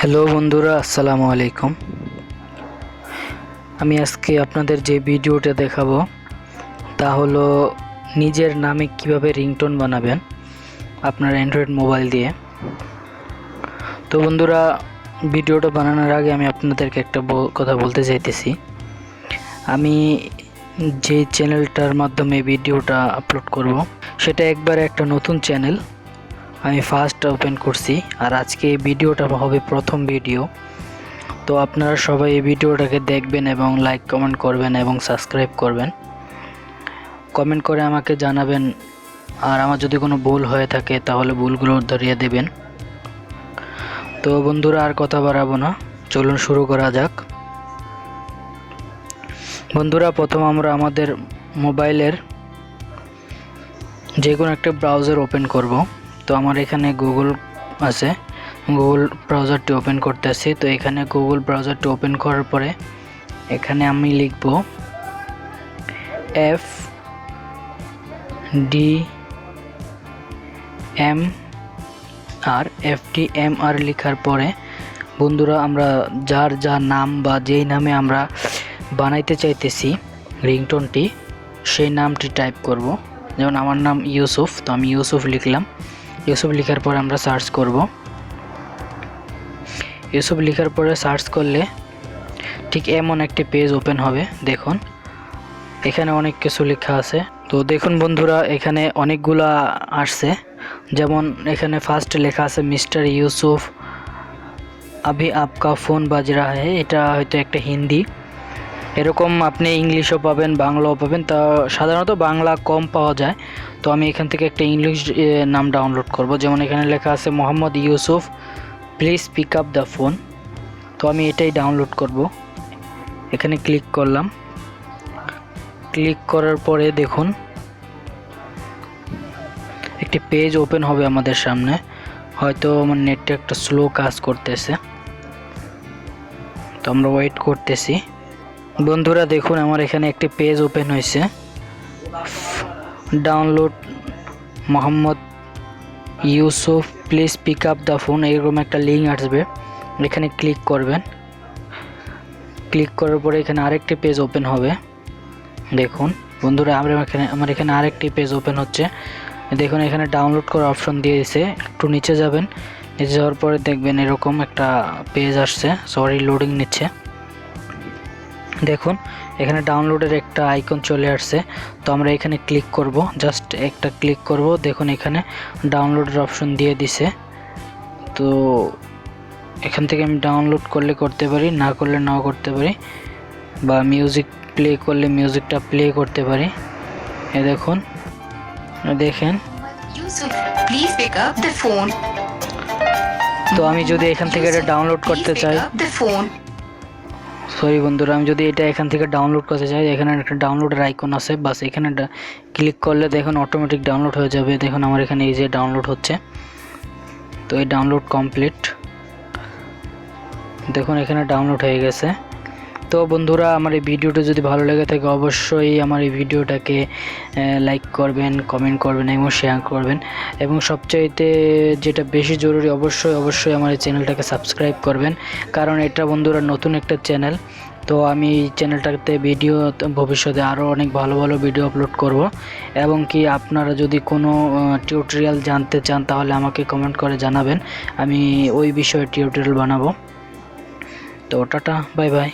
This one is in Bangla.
হ্যালো বন্ধুরা, আসসালামু আলাইকুম। আমি আজকে আপনাদের যে ভিডিওটা দেখাবো তা হলো নিজের নামে কিভাবে রিংটোন বানাবেন আপনার অ্যান্ড্রয়েড মোবাইল দিয়ে। তো বন্ধুরা, ভিডিওটা বানানোর আগে আমি আপনাদেরকে একটা কথা বলতে চাইতেছি। আমি যে চ্যানেলটার মাধ্যমে ভিডিওটা আপলোড করব সেটা একবারে একটা নতুন চ্যানেল, আমি ফার্স্ট ওপেন করছি। আর আজকে এই ভিডিওটা হবে প্রথম ভিডিও। তো আপনারা সবাই এই ভিডিওটাকে দেখবেন এবং লাইক কমেন্ট করবেন এবং সাবস্ক্রাইব করবেন। কমেন্ট করে আমাকে জানাবেন, আর আমার যদি কোনো ভুল হয়ে থাকে তাহলে ভুলগুলো ধরিয়ে দেবেন। তো বন্ধুরা, আর কথা বাড়াবো না, চলুন শুরু করা যাক। বন্ধুরা, প্রথম আমরা আমাদের মোবাইলের যে কোনো একটা ব্রাউজার ওপেন করব। তো আমার এখানে গুগল আছে, গুগল ব্রাউজারটি ওপেন করতেছি। তো এখানে গুগল ব্রাউজারটি ওপেন করার পরে এখানে আমি লিখব FDMR লেখার পরে বন্ধুরা, আমরা যার নাম বা যেই নামে আমরা বানাইতে চাইতেছি রিংটোনটি, সেই নামটি টাইপ করব। যেমন আমার নাম ইউসুফ, তো আমি ইউসুফ লিখলাম। ইউসুফ লেখার পরে আমরা সার্চ করব। ইউসুফ লেখার পরে সার্চ করলে ঠিক এমন একটি পেজ ওপেন হবে। দেখুন এখানে অনেক কিছু লেখা আছে। তো দেখুন বন্ধুরা, এখানে অনেকগুলা আসছে। যেমন এখানে ফার্স্ট লেখা আছে মিস্টার ইউসুফ अभी आपका फ़ोन বাজ रहा है। এটা হয়তো একটা হিন্দি। এরকম আপনি ইংলিশও পাবেন, বাংলাও পাবেন। তা সাধারণত বাংলা কম পাওয়া যায়। তো আমি এখান থেকে একটা ইংলিশ নাম ডাউনলোড করব। যেমন এখানে লেখা আছে Mohammad Yusuf, please pick up the phone. তো আমি এটাই ডাউনলোড করব। এখানে ক্লিক করলাম। ক্লিক করার পরে দেখুন একটি পেজ ওপেন হবে আমাদের সামনে। হয়তো আমার নেটটা একটা স্লো কাজ করতেছে, তো আমরা ওয়েট করতেছি। বন্ধুরা দেখুন, আমার এখানে একটি পেজ ওপেন হয়েছে, download Mohammad Yusuf please pick up the phone, এরকম একটা লিঙ্ক আসবে। এখানে ক্লিক করবেন। ক্লিক করার পরে এখানে আরেকটি পেজ ওপেন হবে। দেখুন বন্ধুরা, আমার এখানে আরেকটি পেজ ওপেন হচ্ছে। দেখুন এখানে ডাউনলোড করার অপশন দিয়েছে। একটু নিচে যাবেন, নিচে যাওয়ার পরে দেখবেন এরকম একটা পেজ আসছে। সরি, লোডিং নিচ্ছে। দেখুন এখানে ডাউনলোডের একটা আইকন চলে আসছে। তো আমরা এখানে ক্লিক করব, জাস্ট একটা ক্লিক করব। দেখুন এখানে ডাউনলোডের অপশন দিয়ে দিছে। তো এখান থেকে আমি ডাউনলোড করলে করতে পারি, না করলে নাও করতে পারি, বা মিউজিক প্লে করলে মিউজিকটা প্লে করতে পারি। দেখুন, দেখেন। তো আমি যদি এখান থেকে এটা ডাউনলোড করতে চাই, সরি বন্ধুরা, আমি যদি এটা এখান থেকে ডাউনলোড করতে চাই, এখানে একটা ডাউনলোডের আইকন আছে, বাস এখানে ক্লিক করলে দেখুন অটোমেটিক ডাউনলোড হয়ে যাবে। দেখুন আমার এখানে এই যে ডাউনলোড হচ্ছে। তো এই ডাউনলোড কমপ্লিট। দেখুন এখানে ডাউনলোড হয়ে গেছে। তো বন্ধুরা, আমার এই ভিডিওটা যদি ভালো লেগে থাকে অবশ্যই আমার এই ভিডিওটাকে লাইক করবেন, কমেন্ট করবেন এবং শেয়ার করবেন। এবং সবচাইতে যেটা বেশি জরুরি, অবশ্যই আমার এই চ্যানেলটাকে সাবস্ক্রাইব করবেন, কারণ এটা বন্ধুরা নতুন একটা চ্যানেল। তো আমি এই চ্যানেলটাতে ভিডিও ভবিষ্যতে আরও অনেক ভালো ভালো ভিডিও আপলোড করব। এবং কি আপনারা যদি কোনো টিউটোরিয়াল জানতে চান তাহলে আমাকে কমেন্ট করে জানাবেন, আমি ওই বিষয়ে টিউটোরিয়াল বানাবো। তো টাটা, বাই বাই।